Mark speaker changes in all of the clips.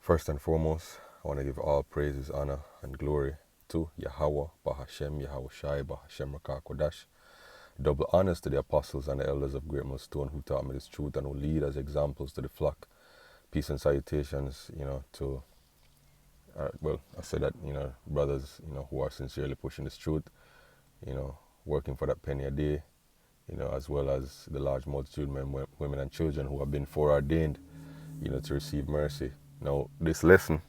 Speaker 1: First and foremost, I want to give all praises, honor, and glory to Yahweh, Bahashem, Yahweh Shai, Bahashem Rakah Kodash. Double honors to the apostles and the elders of Great Millstone who taught me this truth and who lead as examples to the flock. Peace and salutations, to, I say that, brothers, who are sincerely pushing this truth, working for that penny a day, as well as the large multitude of men, women, and children who have been foreordained, to receive mercy. Now, this lesson,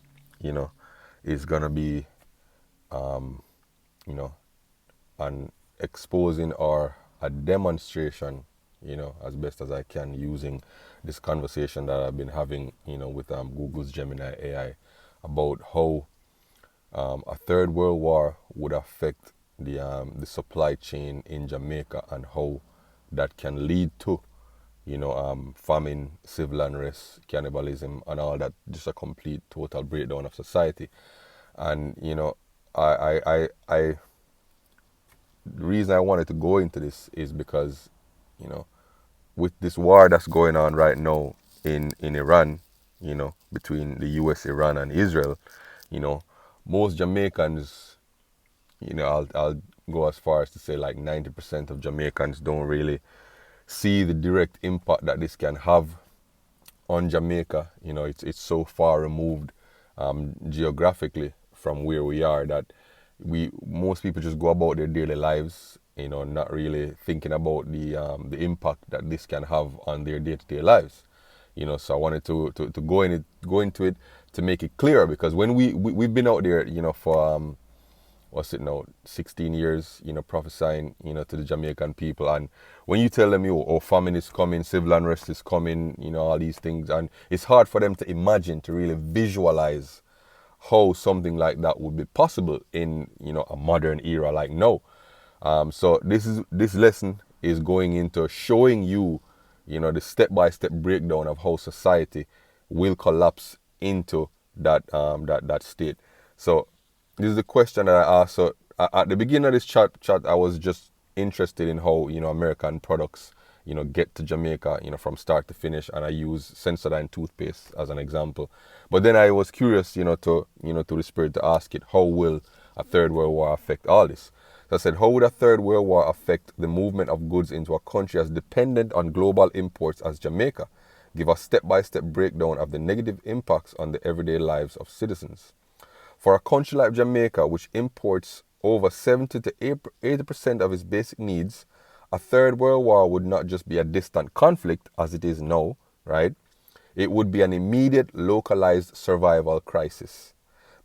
Speaker 1: is going to be, you know, an exposing or a demonstration, as best as I can using this conversation that I've been having, with Google's Gemini AI about how a third world war would affect the supply chain in Jamaica and how that can lead to, famine, civil unrest, cannibalism, and all that. Just a complete, total breakdown of society. And I the reason I wanted to go into this is because, with this war that's going on right now in Iran, between the US, Iran, and Israel, you know, most Jamaicans, I'll go as far as to say like 90% of Jamaicans don't really see the direct impact that this can have on Jamaica. It's so far removed geographically from where we are that most people just go about their daily lives, not really thinking about the impact that this can have on their day-to-day lives. So I wanted to go into it to make it clearer, because when we've been out there, for what's it now, 16 years, prophesying, to the Jamaican people. And when you tell them, famine is coming, civil unrest is coming, all these things, and it's hard for them to imagine, to really visualize how something like that would be possible in, a modern era like now. So this lesson is going into showing you, the step-by-step breakdown of how society will collapse into that state. So this is the question that I asked. So at the beginning of this chat, I was just interested in how, American products, get to Jamaica, from start to finish, and I use Sensodyne toothpaste as an example. But then I was curious, to the spirit to ask it, how will a third world war affect all this? So I said, how would a third world war affect the movement of goods into a country as dependent on global imports as Jamaica? Give a step-by-step breakdown of the negative impacts on the everyday lives of citizens. For a country like Jamaica, which imports over 70 to 80% of its basic needs, a third world war would not just be a distant conflict as it is now, right? It would be an immediate localized survival crisis,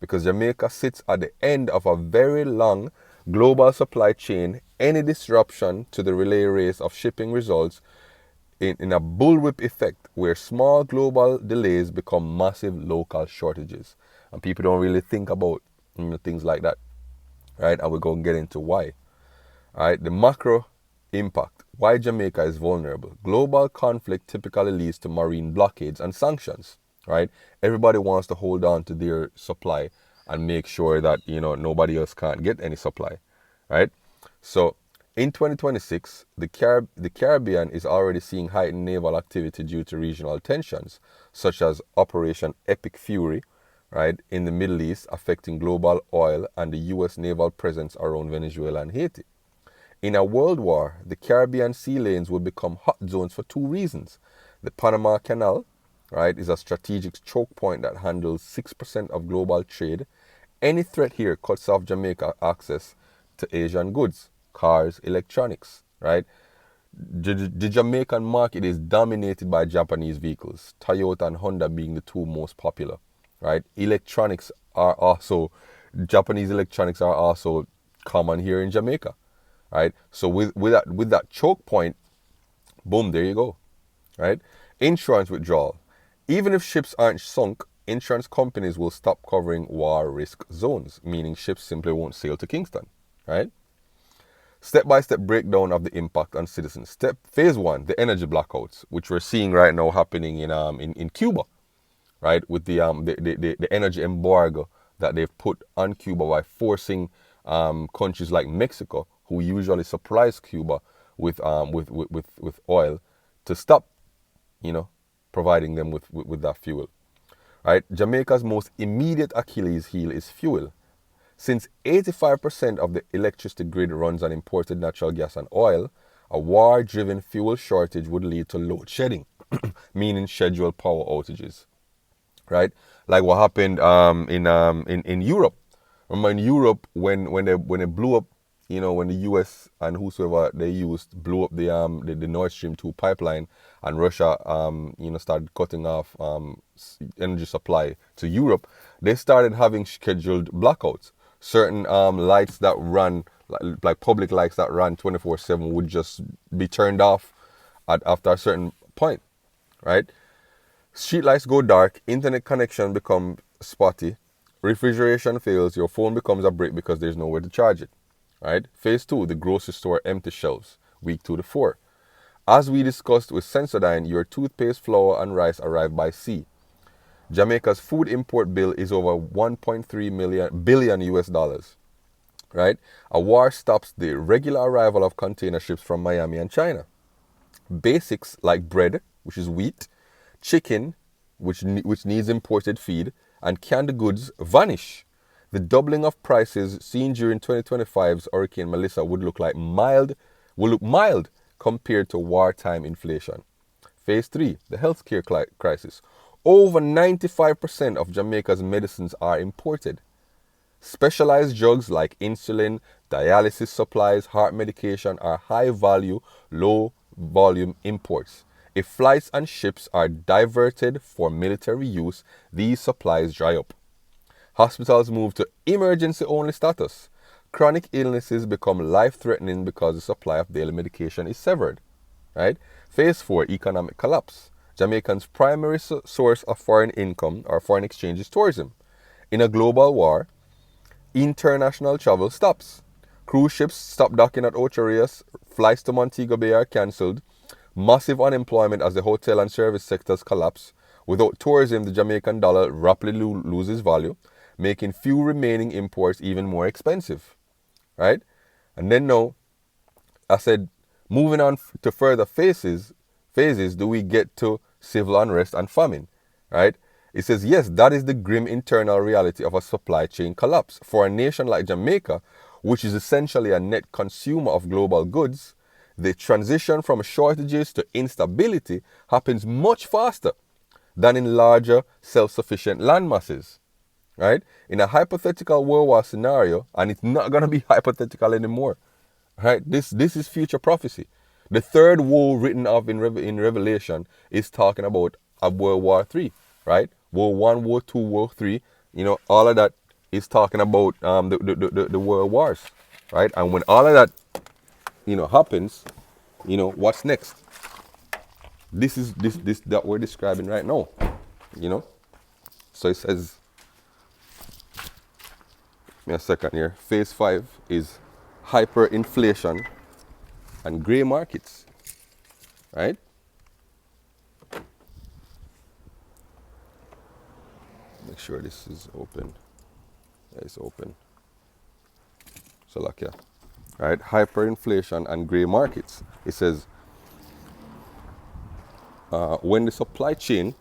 Speaker 1: because Jamaica sits at the end of a very long global supply chain. Any disruption to the relay race of shipping results in a bullwhip effect where small global delays become massive local shortages. And people don't really think about things like that, right? And we're going to get into why. All right, the macro impact. Why Jamaica is vulnerable. Global conflict typically leads to marine blockades and sanctions, right? Everybody wants to hold on to their supply and make sure that, nobody else can't get any supply, right? So in 2026, the Caribbean is already seeing heightened naval activity due to regional tensions, such as Operation Epic Fury, right, in the Middle East, affecting global oil, and the U.S. naval presence around Venezuela and Haiti. In a world war, the Caribbean sea lanes will become hot zones for two reasons. The Panama Canal, right, is a strategic choke point that handles 6% of global trade. Any threat here cuts off Jamaica access to Asian goods, cars, electronics, right? The Jamaican market is dominated by Japanese vehicles, Toyota and Honda being the two most popular, right? Japanese electronics are also common here in Jamaica, right? So with that choke point, boom, there you go, right? Insurance withdrawal. Even if ships aren't sunk, insurance companies will stop covering war risk zones, meaning ships simply won't sail to Kingston, right? Step-by-step breakdown of the impact on citizens. Phase 1, the energy blackouts, which we're seeing right now happening in Cuba, right? With the energy embargo that they've put on Cuba by forcing countries like Mexico, who usually supplies Cuba with oil, to stop, providing them with that fuel. right? Jamaica's most immediate Achilles heel is fuel. Since 85% of the electricity grid runs on imported natural gas and oil, a war-driven fuel shortage would lead to load shedding, meaning scheduled power outages, right? Like what happened in Europe. Remember in Europe when they blew up, when the U.S. and whosoever they used blew up the Nord Stream 2 pipeline, and Russia started cutting off energy supply to Europe. They started having scheduled blackouts. Certain lights that run like public lights that run 24/7 would just be turned off after a certain point, right? Street lights go dark, internet connection becomes spotty, refrigeration fails, your phone becomes a brick because there's nowhere to charge it. Right? Phase 2, the grocery store empty shelves, week 2 to 4. As we discussed with Sensodyne, your toothpaste, flour, and rice arrive by sea. Jamaica's food import bill is over 1.3 billion US dollars. Right? A war stops the regular arrival of container ships from Miami and China. Basics like bread, which is wheat, chicken, which needs imported feed, and canned goods vanish. The doubling of prices seen during 2025's Hurricane Melissa would look mild compared to wartime inflation. Phase 3, the healthcare crisis. Over 95% of Jamaica's medicines are imported. Specialized drugs like insulin, dialysis supplies, heart medication are high value, low volume imports. If flights and ships are diverted for military use, these supplies dry up. Hospitals move to emergency-only status. Chronic illnesses become life-threatening because the supply of daily medication is severed. Right? Phase 4, economic collapse. Jamaicans' primary source of foreign income or foreign exchange is tourism. In a global war, international travel stops. Cruise ships stop docking at Ocho Rios, flights to Montego Bay are cancelled, massive unemployment as the hotel and service sectors collapse. Without tourism, the Jamaican dollar rapidly loses value, making few remaining imports even more expensive. Right? And then now, I said, moving on to further phases, do we get to civil unrest and famine? Right? It says, yes, that is the grim internal reality of a supply chain collapse. For a nation like Jamaica, which is essentially a net consumer of global goods, the transition from shortages to instability happens much faster than in larger self-sufficient land masses. Right? In a hypothetical World War scenario, and it's not going to be hypothetical anymore. Right? This is future prophecy. The third war written of in Revelation is talking about a World War III. Right? War 1, War 2, War 3, all of that is talking about the world wars, right? And when all of that, happens, what's next? This is this that we're describing right now, So it says, give me a second here. Phase 5 is hyperinflation and grey markets, right? Make sure this is open. Yeah, it's open. So like, yeah. Right? Hyperinflation and grey markets. It says, when the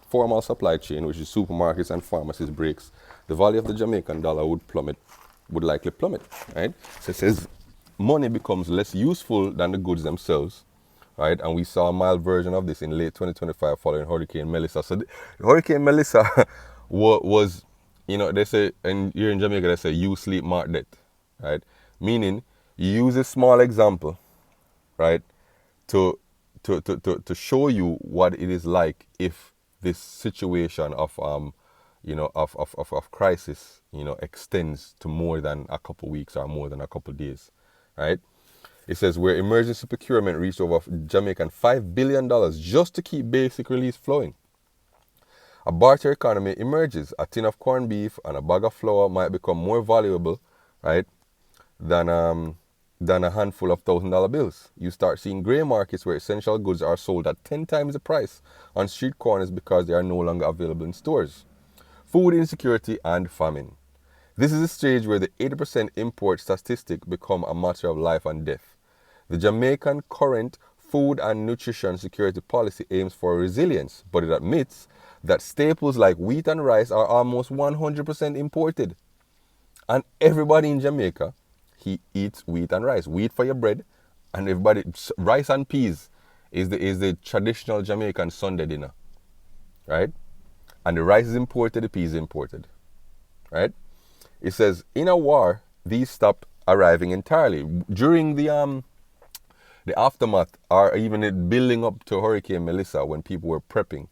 Speaker 1: formal supply chain, which is supermarkets and pharmacies, breaks, the value of the Jamaican dollar would likely plummet. Right? So it says, money becomes less useful than the goods themselves. Right? And we saw a mild version of this in late 2025 following Hurricane Melissa. So Hurricane Melissa was, they say, and here in Jamaica, they say, you sleep, mark death. Right? Meaning, you use a small example, right, to show you what it is like if this situation of of crisis extends to more than a couple weeks or more than a couple days, right? It says where emergency procurement reached over Jamaican $5 billion just to keep basic relief flowing. A barter economy emerges. A tin of corned beef and a bag of flour might become more valuable, right, than a handful of $1,000 bills. You start seeing grey markets where essential goods are sold at 10 times the price on street corners because they are no longer available in stores. Food insecurity and famine. This is a stage where the 80% import statistic become a matter of life and death. The Jamaican current food and nutrition security policy aims for resilience, but it admits that staples like wheat and rice are almost 100% imported. And everybody in Jamaica, he eats wheat and rice. Wheat for your bread, and everybody rice and peas is the traditional Jamaican Sunday dinner, right? And the rice is imported, the peas imported, right? It says in a war, these stop arriving entirely during the aftermath, or even it building up to Hurricane Melissa when people were prepping.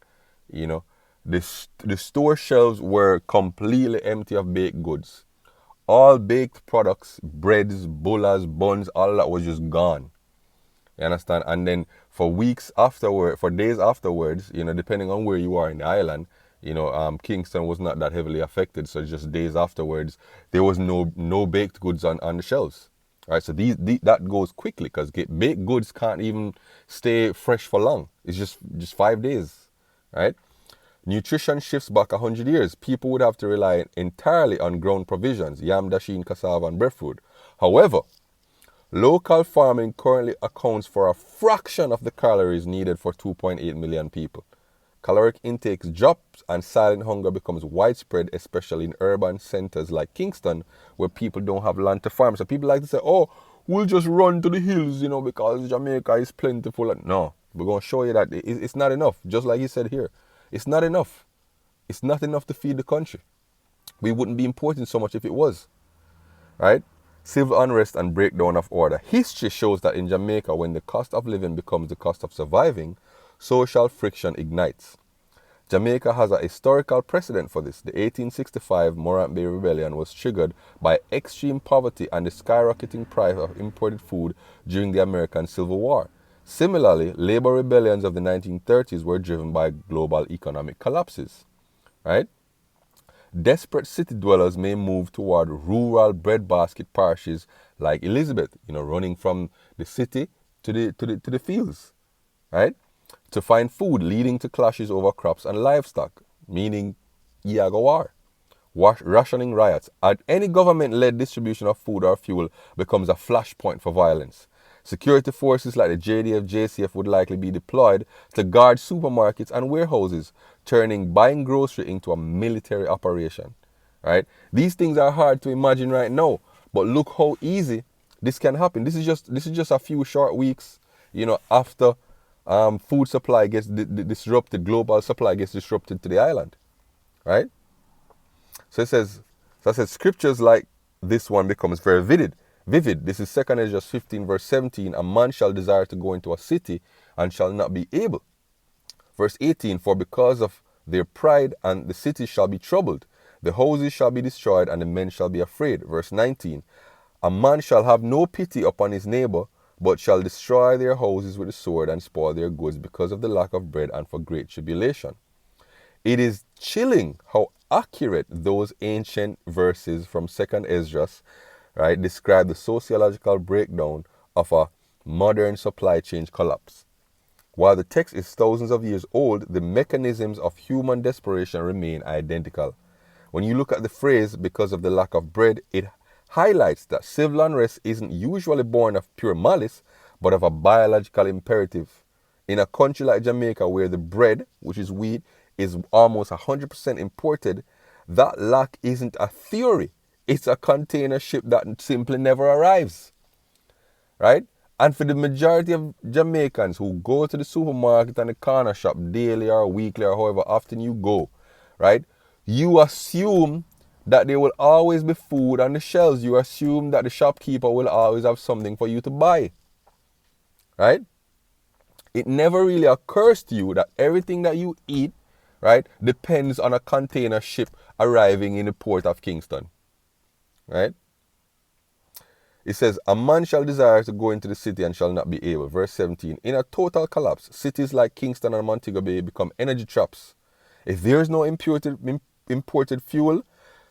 Speaker 1: You know, the store shelves were completely empty of baked goods. All baked products, breads, bullas, buns, all that was just gone. You understand? And then for weeks afterward, for days afterwards, depending on where you are in the island, Kingston was not that heavily affected. So just days afterwards, there was no baked goods on the shelves. Right? So that goes quickly because baked goods can't even stay fresh for long. It's just 5 days, right? Nutrition shifts back 100 years. People would have to rely entirely on ground provisions, yam, dasheen, cassava, and breadfruit. However, local farming currently accounts for a fraction of the calories needed for 2.8 million people. Caloric intake drops and silent hunger becomes widespread, especially in urban centers like Kingston, where people don't have land to farm. So people like to say, oh, we'll just run to the hills, because Jamaica is plentiful. No, we're going to show you that it's not enough. Just like he said here, it's not enough. It's not enough to feed the country. We wouldn't be importing so much if it was, right? Civil unrest and breakdown of order. History shows that in Jamaica, when the cost of living becomes the cost of surviving, social friction ignites. Jamaica has a historical precedent for this. The 1865 Morant Bay Rebellion was triggered by extreme poverty and the skyrocketing price of imported food during the American Civil War. Similarly, labor rebellions of the 1930s were driven by global economic collapses, right? Desperate city dwellers may move toward rural breadbasket parishes like Elizabeth, running from the city to the fields, right? To find food, leading to clashes over crops and livestock, meaning Iago war. Rationing riots. And any government-led distribution of food or fuel becomes a flashpoint for violence. Security forces like the JDF, JCF would likely be deployed to guard supermarkets and warehouses, turning buying grocery into a military operation. Right? These things are hard to imagine right now, but look how easy this can happen. This is just a few short weeks, after food supply gets disrupted, global supply gets disrupted to the island, right? So it says, scriptures like this one becomes very vivid. This is 2 Ezra 15 verse 17. A man shall desire to go into a city and shall not be able. Verse 18, for because of their pride and the city shall be troubled. The houses shall be destroyed and the men shall be afraid. Verse 19, a man shall have no pity upon his neighbor, but shall destroy their houses with the sword and spoil their goods because of the lack of bread and for great tribulation. It is chilling how accurate those ancient verses from 2 Ezra, right, describe the sociological breakdown of a modern supply chain collapse. While the text is thousands of years old, the mechanisms of human desperation remain identical. When you look at the phrase, because of the lack of bread, it highlights that civil unrest isn't usually born of pure malice, but of a biological imperative. In a country like Jamaica, where the bread, which is wheat, is almost 100% imported, that lack isn't a theory. It's a container ship that simply never arrives, right? And for the majority of Jamaicans who go to the supermarket and the corner shop daily or weekly or however often you go, right? You assume that there will always be food on the shelves. You assume that the shopkeeper will always have something for you to buy, right? It never really occurs to you that everything that you eat, right, depends on a container ship arriving in the port of Kingston, right? It says, a man shall desire to go into the city and shall not be able. Verse 17, in a total collapse, cities like Kingston and Montego Bay become energy traps. If there is no imported fuel,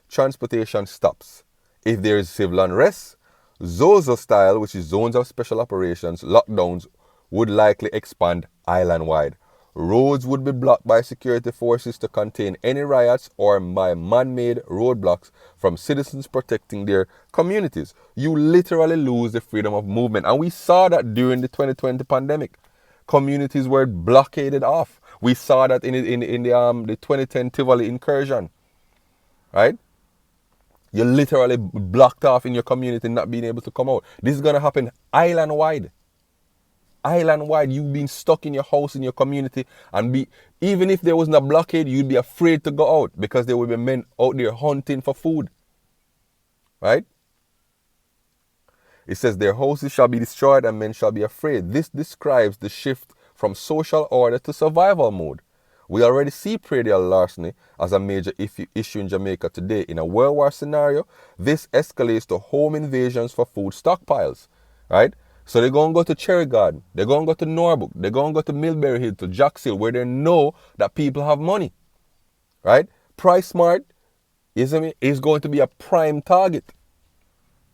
Speaker 1: transportation stops. If there is civil unrest, Zozo style, which is zones of special operations, lockdowns, would likely expand island-wide. Roads would be blocked by security forces to contain any riots or by man-made roadblocks from citizens protecting their communities. You literally lose the freedom of movement. And we saw that during the 2020 pandemic. Communities were blockaded off. We saw that in the 2010 Tivoli incursion, right? You're literally blocked off in your community, not being able to come out. This is gonna happen island wide. Island wide, you've been stuck in your house, in your community, and even if there wasn't a blockade, you'd be afraid to go out because there would be men out there hunting for food, right? It says their houses shall be destroyed and men shall be afraid. This describes the shift from social order to survival mode. We already see predial larceny as a major issue in Jamaica today. In a World War scenario, this escalates to home invasions for food stockpiles, right? So they're going to go to Cherry Garden, they're going to go to Norbrook, they're going to go to Millbury Hill, to Jack's Hill, where they know that people have money, right? Price Smart is going to be a prime target,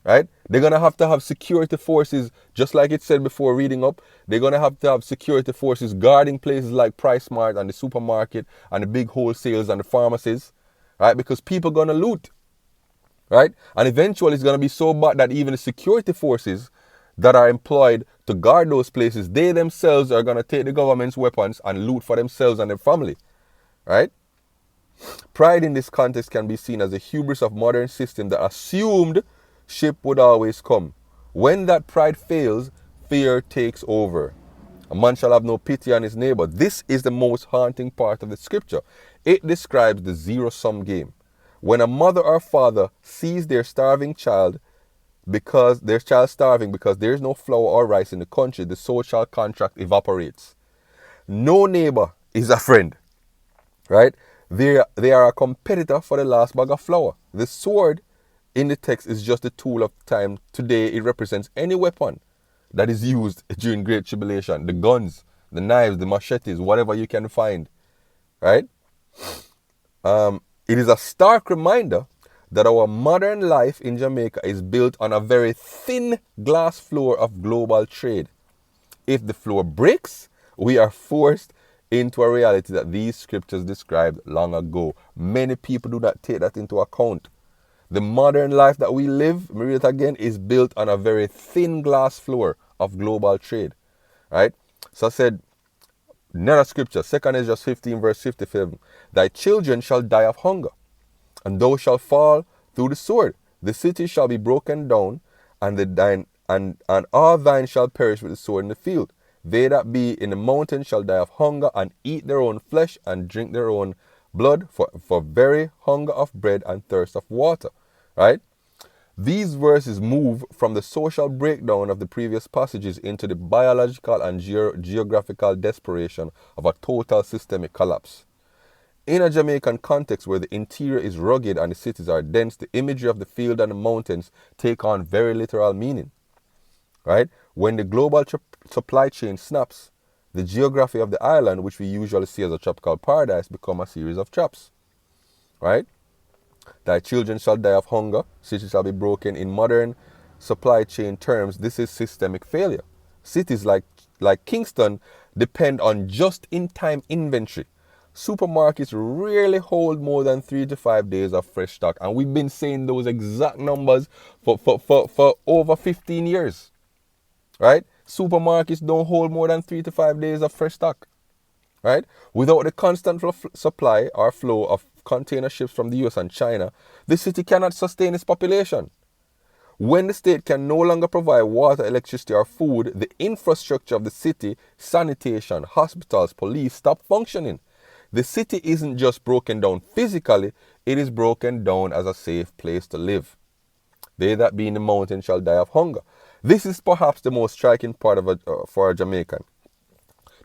Speaker 1: right? They're going to have security forces, just like it said before reading up. They're going to have security forces guarding places like Price Smart and the supermarket and the big wholesales and the pharmacies, right? Because people are going to loot, right? And eventually it's going to be so bad that even the security forces that are employed to guard those places, they themselves are going to take the government's weapons and loot for themselves and their family, right? Pride in this context can be seen as the hubris of modern system that assumed ship would always come. When that pride fails, fear takes over. A man shall have no pity on his neighbor. This is the most haunting part of the scripture. It describes the zero-sum game. When a mother or father sees their starving child because starving because there is no flour or rice in the country, the social contract evaporates. No neighbor is a friend, right? They are a competitor for the last bag of flour. The sword in the text is just a tool of time. Today it represents any weapon that is used during Great Tribulation. The guns, the knives, the machetes, whatever you can find, right? It is a stark reminder that our modern life in Jamaica is built on a very thin glass floor of global trade. If the floor breaks, we are forced into a reality that these scriptures described long ago. Many people do not take that into account. The modern life that we live, let me read it again, is built on a very thin glass floor of global trade, right? So I said, another scripture, 2 Ezra 15 verse 57, thy children shall die of hunger, and thou shalt fall through the sword. The city shall be broken down, and all thine shall perish with the sword in the field. They that be in the mountain shall die of hunger, and eat their own flesh, and drink their own blood, for very hunger of bread and thirst of water. Right? These verses move from the social breakdown of the previous passages into the biological and geographical desperation of a total systemic collapse. In a Jamaican context where the interior is rugged and the cities are dense, the imagery of the field and the mountains take on very literal meaning. Right? When the global supply chain snaps, the geography of the island, which we usually see as a tropical paradise, become a series of traps. Right? Thy children shall die of hunger, cities shall be broken. In modern supply chain terms, this is systemic failure. Cities like Kingston depend on just-in-time inventory. Supermarkets rarely hold more than 3 to 5 days of fresh stock. And we've been saying those exact numbers for over 15 years. Right? Supermarkets don't hold more than 3 to 5 days of fresh stock. Right? Without the constant supply or flow of container ships from the US and China, the city cannot sustain its population. When the state can no longer provide water, electricity, or food, the infrastructure of the city, sanitation, hospitals, police, stop functioning. The city isn't just broken down physically, it is broken down as a safe place to live. They that be in the mountain shall die of hunger. This is perhaps the most striking part for a Jamaican.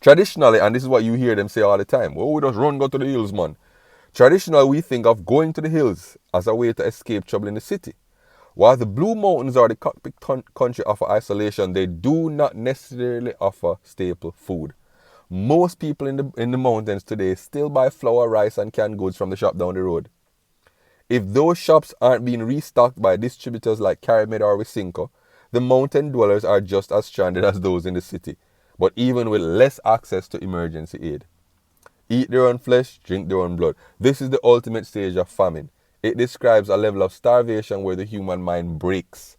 Speaker 1: Traditionally, and this is what you hear them say all the time, oh, we just go to the hills, man. Traditionally, we think of going to the hills as a way to escape trouble in the city. While the Blue Mountains or the cockpit country offer isolation, they do not necessarily offer staple food. Most people in the mountains today still buy flour, rice, and canned goods from the shop down the road. If those shops aren't being restocked by distributors like Carimed or Wisinko, the mountain dwellers are just as stranded as those in the city, but even with less access to emergency aid. Eat their own flesh, drink their own blood. This is the ultimate stage of famine. It describes a level of starvation where the human mind breaks.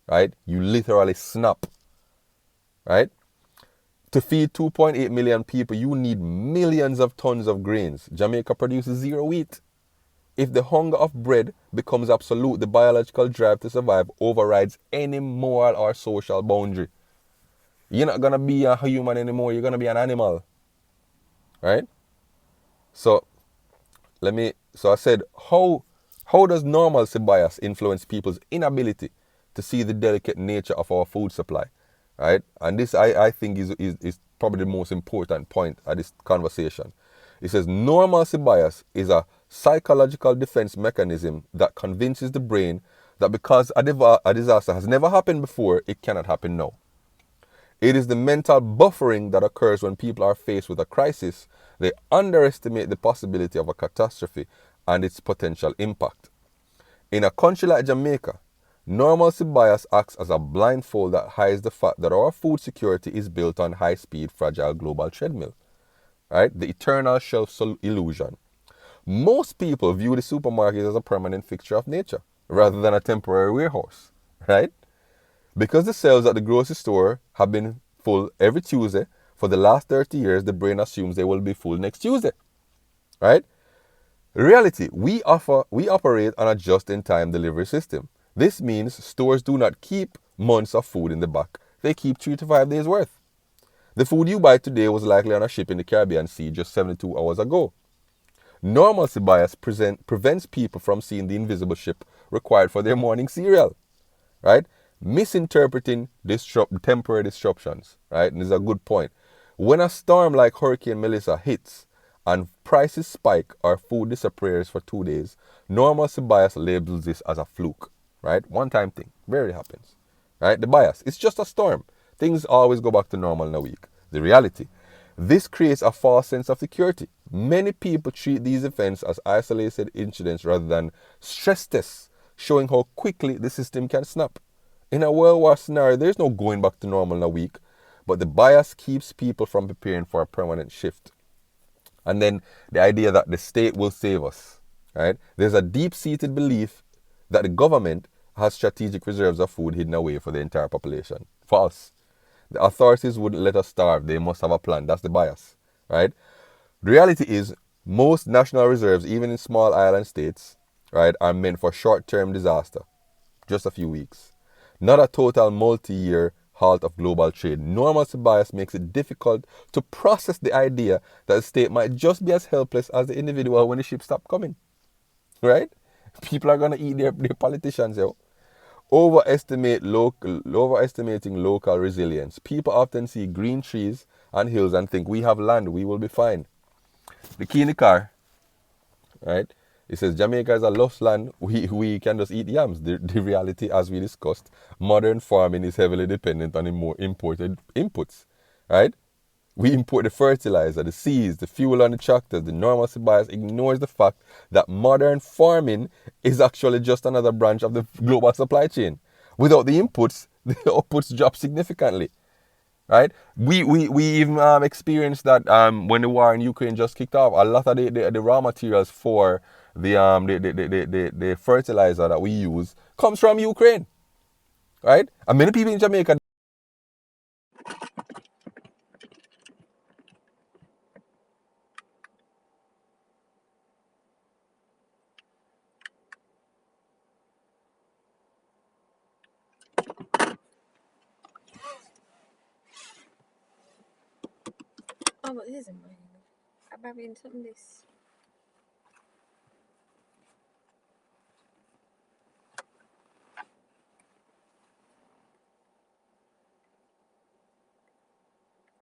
Speaker 1: Right? You literally snap. Right? To feed 2.8 million people, you need millions of tons of grains. Jamaica produces zero wheat. If the hunger of bread becomes absolute, the biological drive to survive overrides any moral or social boundary. You're not going to be a human anymore, you're going to be an animal. Right? So I said, how does normalcy bias influence people's inability to see the delicate nature of our food supply? Right? And this I think is probably the most important point of this conversation. It says normalcy bias is a psychological defense mechanism that convinces the brain that because a disaster has never happened before, it cannot happen now. It is the mental buffering that occurs when people are faced with a crisis. They underestimate the possibility of a catastrophe and its potential impact. In a country like Jamaica, normalcy bias acts as a blindfold that hides the fact that our food security is built on high-speed, fragile global treadmill. Right? The eternal shelf illusion. Most people view the supermarket as a permanent fixture of nature rather than a temporary warehouse. Right? Because the shelves at the grocery store have been full every Tuesday for the last 30 years, the brain assumes they will be full next Tuesday. Right? Reality, we operate on a just-in-time delivery system. This means stores do not keep months of food in the back. They keep 3 to 5 days worth. The food you buy today was likely on a ship in the Caribbean Sea just 72 hours ago. Normalcy bias prevents people from seeing the invisible ship required for their morning cereal. Right? Misinterpreting temporary disruptions, right? And this is a good point. When a storm like Hurricane Melissa hits and prices spike or food disappears for 2 days, normalcy bias labels this as a fluke, right? One-time thing. Rarely happens, right? The bias, it's just a storm. Things always go back to normal in a week. The reality, this creates a false sense of security. Many people treat these events as isolated incidents rather than stress tests, showing how quickly the system can snap. In a World War scenario, there's no going back to normal in a week, but the bias keeps people from preparing for a permanent shift. And then the idea that the state will save us, right? There's a deep-seated belief that the government has strategic reserves of food hidden away for the entire population. False. The authorities wouldn't let us starve. They must have a plan. That's the bias, right? The reality is most national reserves, even in small island states, right, are meant for short-term disaster, just a few weeks. Not a total multi-year halt of global trade. Normalcy bias makes it difficult to process the idea that the state might just be as helpless as the individual when the ships stop coming. Right? People are going to eat their politicians, yo. Overestimating local resilience. People often see green trees and hills and think we have land, we will be fine. The key in the car, right? It says Jamaica is a lost land. We can just eat yams. The reality, as we discussed, modern farming is heavily dependent on more imported inputs, right? We import the fertilizer, the seeds, the fuel on the tractors. The normalcy bias ignores the fact that modern farming is actually just another branch of the global supply chain. Without the inputs, the outputs drop significantly. Right? We even experienced that when the war in Ukraine just kicked off. A lot of the raw materials for the fertilizer that we use comes from Ukraine. Right? And many people in Jamaica.
Speaker 2: Oh, but this is mine. I'm having something this.